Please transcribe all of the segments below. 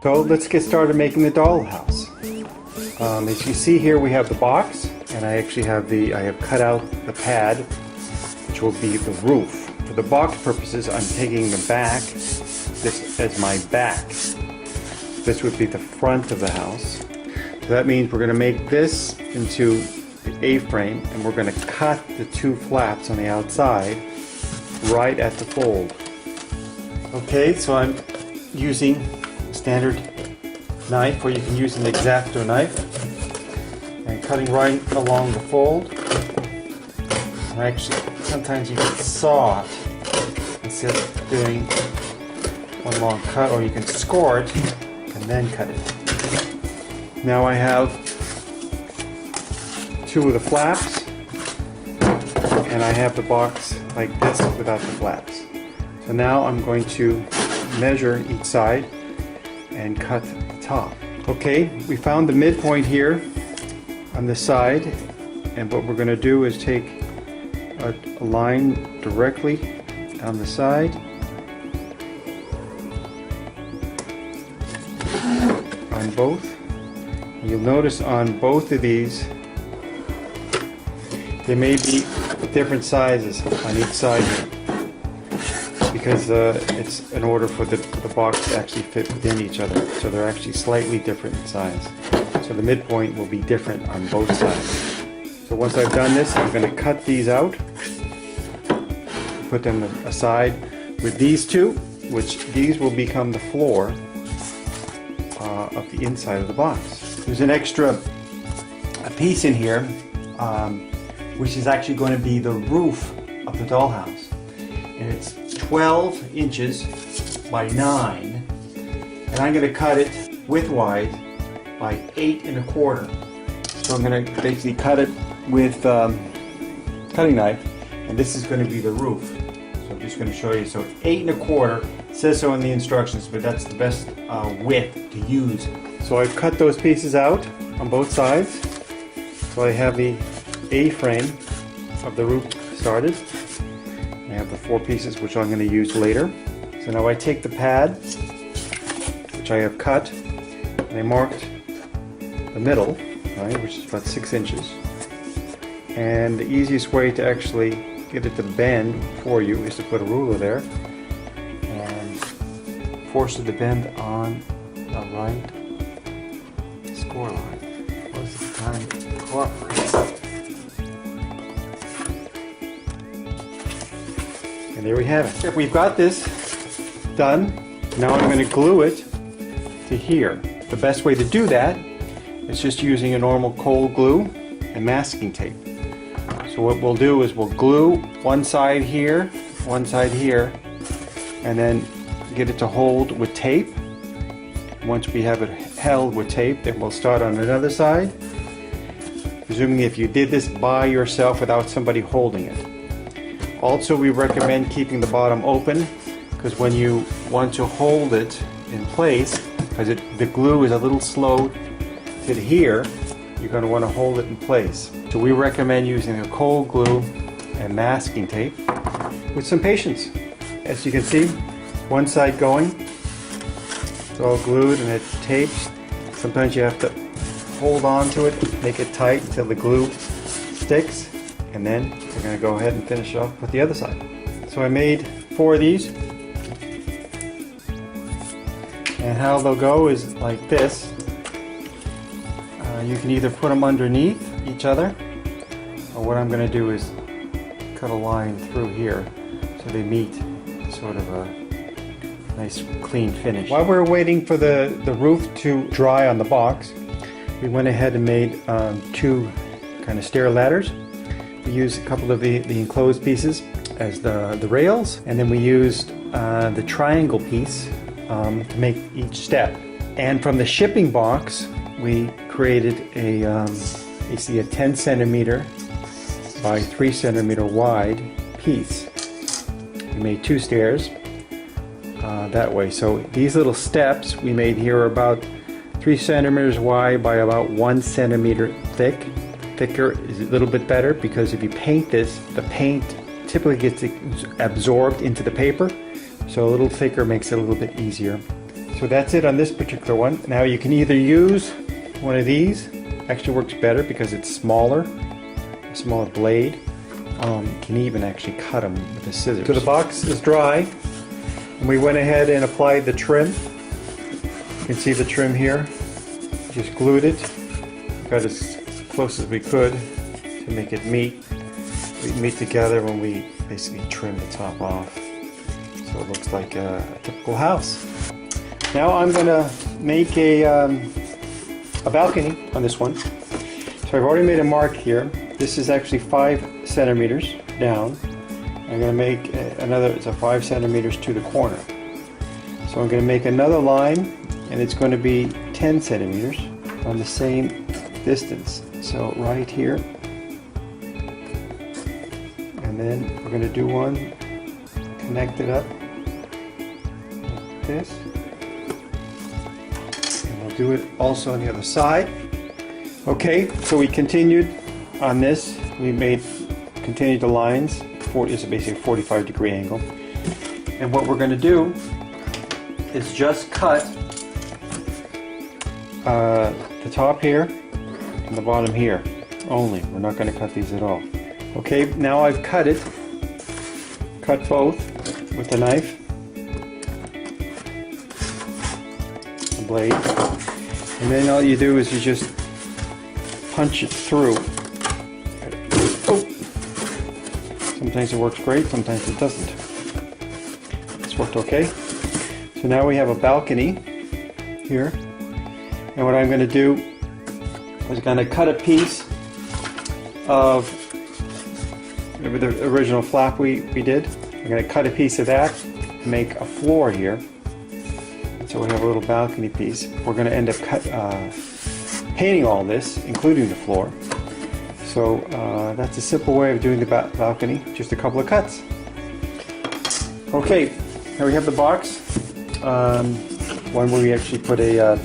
So let's get started making the dollhouse. As you see here, we have the box, and I have cut out the pad, which will be the roof. For the box purposes, I'm taking the back, this as my back. This would be the front of the house. So that means we're going to make this into the A-frame, and we're going to cut the two flaps on the outside right at the fold. Okay, so I'm using a standard knife, or you can use an X-Acto knife, and cutting right along the fold. And actually, sometimes you can saw it instead of doing one long cut, or you can score it and then cut it. Now I have two of the flaps, and I have the box like this without the flaps. So now I'm going to measure each side and cut the top. Okay, we found the midpoint here on this side, and what we're going to do is take a line directly down the side on both. You'll notice on both of these they may be different sizes on each side because it's in order for the box to actually fit within each other, so they're actually slightly different in size. So the midpoint will be different on both sides. So once I've done this, I'm going to cut these out, put them aside with these two, which these will become the floor of the inside of the box. There's an extra piece in here, which is actually going to be the roof of the dollhouse. And it's 12 inches by 9. And I'm going to cut it width-wise by 8 1/4. So I'm going to basically cut it with cutting knife, and this is going to be the roof. So I'm just going to show you. So 8 1/4, it says so in the instructions, but that's the best width to use. So I've cut those pieces out on both sides. So I have the A-frame of the roof started. I have the 4 pieces which I'm going to use later. So now I take the pad, which I have cut, and I marked the middle, right, which is about 6 inches. And the easiest way to actually get it to bend for you is to put a ruler there and force it to bend on the right score line. Most of the time it cooperates. And there we have it. If we've got this done, now I'm going to glue it to here. The best way to do that is just using a normal cold glue and masking tape. So what we'll do is we'll glue one side here, and then get it to hold with tape. Once we have it held with tape, then we'll start on another side, presuming if you did this by yourself without somebody holding it. Also, we recommend keeping the bottom open, because when you want to hold it in place, because the glue is a little slow to adhere, you're going to want to hold it in place. So we recommend using a cold glue and masking tape with some patience. As you can see, one side going, it's all glued and it's taped. Sometimes you have to hold on to it, make it tight until the glue sticks, and then we're going to go ahead and finish off with the other side. So I made 4 of these, and how they'll go is like this. You can either put them underneath each other, or what I'm going to do is cut a line through here so they meet, sort of a nice clean finish. While we're waiting for the roof to dry on the box, we went ahead and made 2 kind of stair ladders. We used a couple of the enclosed pieces as the rails, and then we used the triangle piece to make each step. And from the shipping box, we created you see a 10 centimeter by 3 centimeter wide piece. We made 2 stairs that way. So these little steps we made here are about 3 centimeters wide by about 1 centimeter thick. Thicker is a little bit better, because if you paint this, the paint typically gets absorbed into the paper, so a little thicker makes it a little bit easier. So that's it on this particular one. Now you can either use one of these, actually works better because it's smaller, a smaller blade. You can even actually cut them with the scissors. So the box is dry, and we went ahead and applied the trim. You can see the trim here. Just glued it, got as close as we could to make it meet together when we basically trim the top off. So it looks like a typical house. Now I'm going to make a balcony on this one. So I've already made a mark here. This is actually 5 centimeters down. I'm going to make another, it's a 5 centimeters to the corner. So I'm going to make another line, and it's going to be 10 centimeters on the same distance. So right here. And then we're going to do one, connect it up like this. And we'll do it also on the other side. Okay, so we continued on this. We continued the lines. It's basically a 45-degree angle. And what we're going to do is just cut the top here and the bottom here only. We're not going to cut these at all. Okay, now I've cut both with the knife, the blade, and then all you do is you just punch it through. Oh. Sometimes it works great, sometimes it doesn't. This worked okay. So now we have a balcony here, and what I'm going to do is going to cut a piece of the original flap we did. I'm going to cut a piece of that, make a floor here. So we have a little balcony piece. We're going to end up painting all this, including the floor. So that's a simple way of doing the balcony, just a couple of cuts. Okay, now we have the box, one where we actually put a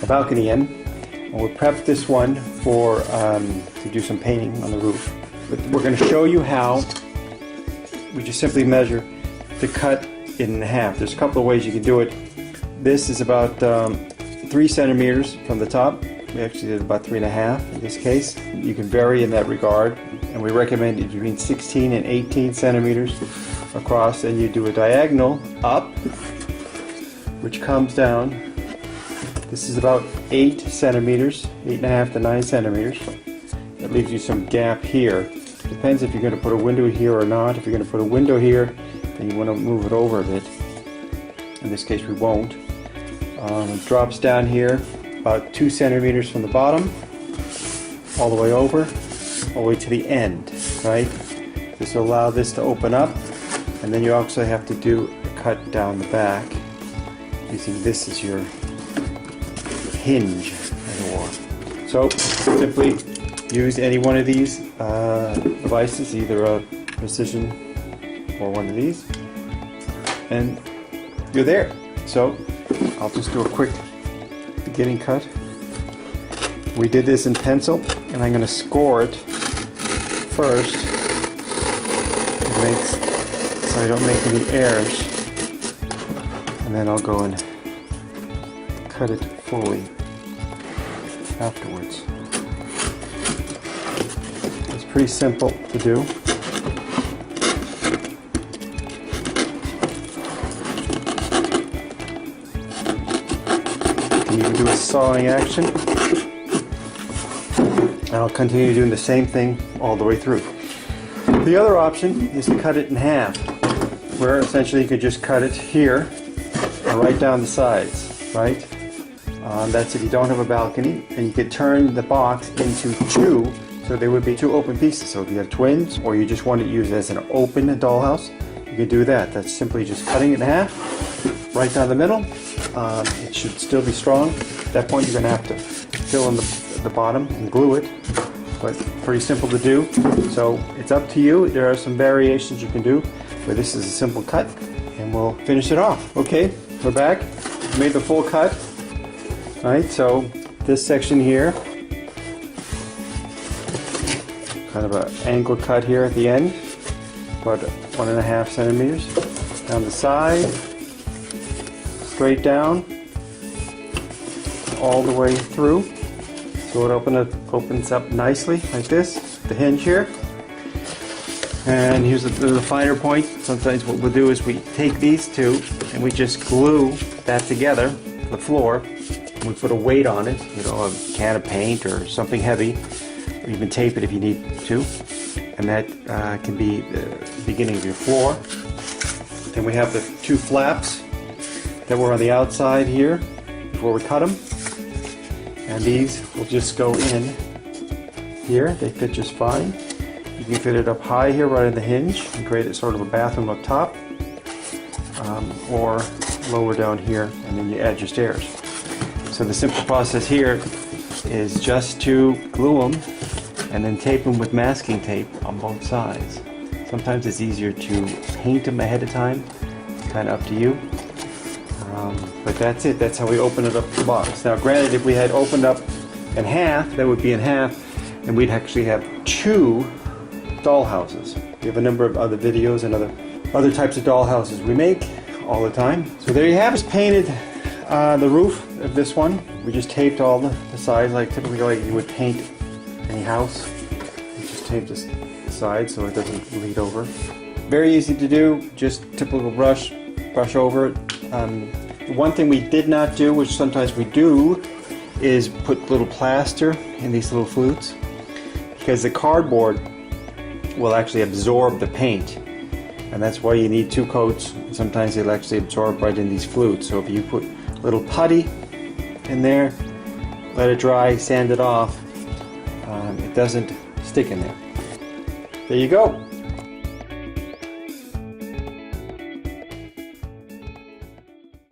balcony in. And we'll prep this one for to do some painting on the roof. But we're going to show you how we just simply measure to cut it in half. There's a couple of ways you can do it. This is about 3 centimeters from the top. We actually did about 3.5 in this case. You can vary in that regard, and we recommend it between 16 and 18 centimeters across, and you do a diagonal up, which comes down. This is about 8 centimeters, 8.5 to 9 centimeters. That leaves you some gap here. Depends if you're going to put a window here or not. If you're going to put a window here, then you want to move it over a bit. In this case, we won't. It drops down here about 2 centimeters from the bottom, all the way over, all the way to the end, right? This will allow this to open up, and then you also have to do a cut down the back, using this as your hinge, as it were. So simply use any one of these devices, either a precision or one of these, and you're there. So I'll just do a quick beginning cut. We did this in pencil, and I'm going to score it first. So I don't make any errors, and then I'll go and cut it fully afterwards. It's pretty simple to do. You can do a sawing action. And I'll continue doing the same thing all the way through. The other option is to cut it in half, where essentially you could just cut it here and right down the sides, right? That's if you don't have a balcony, and you could turn the box into 2, so there would be 2 open pieces. So if you have twins, or you just want to use it as an open dollhouse, you could do that. That's simply just cutting it in half, right down the middle. It should still be strong. At that point, you're going to have to fill in the bottom and glue it, but pretty simple to do. So it's up to you. There are some variations you can do, but this is a simple cut, and we'll finish it off. Okay, we're back. We made the full cut. All right, so this section here, kind of an angle cut here at the end. about 1.5 centimeters. Down the side, straight down, all the way through. So it opens up nicely like this, the hinge here. And here's the finer point. Sometimes what we'll do is we take these two and we just glue that together, the floor, and we put a weight on it, you know, a can of paint or something heavy, or even tape it if you need to. And that can be the beginning of your floor. Then we have the two flaps that were on the outside here before we cut them. And these will just go in here. They fit just fine. You can fit it up high here right in the hinge and create it sort of a bathroom up top, or lower down here, and then you add your stairs. So the simple process here is just to glue them and then tape them with masking tape on both sides. Sometimes it's easier to paint them ahead of time, kind of up to you. But that's it. That's how we open it up the box. Now granted, if we had opened up in half, that would be in half, and we'd actually have two doll houses. We have a number of other videos and other types of doll houses we make all the time. So there you have it. Just painted the roof of this one. We just taped all the sides like typically like you would paint any house. We just tape the sides so it doesn't bleed over. Very easy to do. Just typical brush over it. One thing we did not do, which sometimes we do, is put little plaster in these little flutes, because the cardboard will actually absorb the paint, and that's why you need two coats. Sometimes they'll actually absorb right in these flutes. So if you put little putty in there, let it dry, sand it off, it doesn't stick in there. There you go.